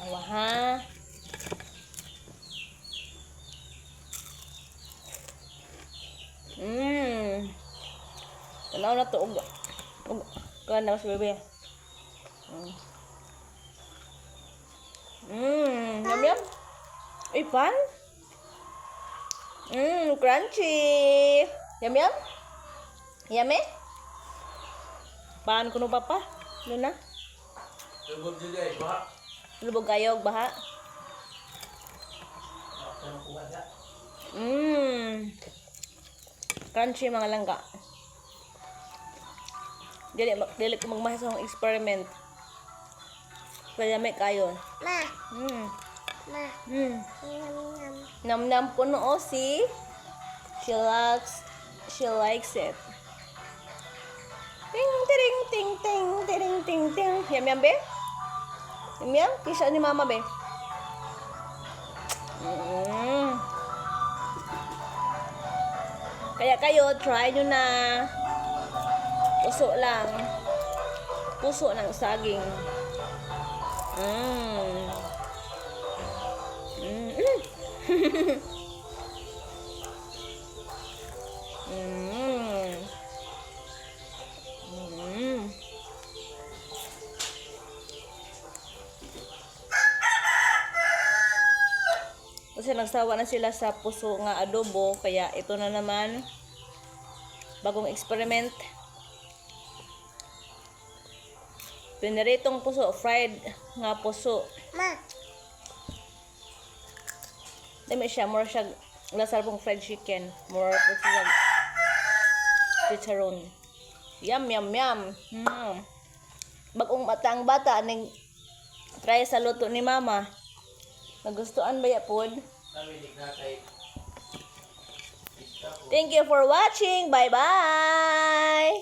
Awa ha. Tanaw na to og kana mas bebe. Yum yum. Ay pan. Crunchy. Yum yum. Yummy. Pan kuno papa? Luna? Lubog dili ay baha. Lubog kayo og baha. Crunchy mga langga. Dili ko magmahas ng experiment. Kaya may kayo. Ma. Ma. Nam-nam po no si. She likes it. Ting ting ting ting ting ting ting. Yum yum be? Yum yum? Kisa ni mama be? Kaya kayo, try nyo na. Puso lang. Puso ng saging. Kasi nagsawa na sila sa puso nga adobo, kaya ito na naman bagong experiment. Piniritong puso, fried nga puso. Ma. Dami siya, more siya lasar pong fried chicken, more po siya chicharon. Yum yum yum. Bagong batang bata ning try sa luto ni mama. Nagustuhan ba ya pod? Thank you for watching. Bye bye.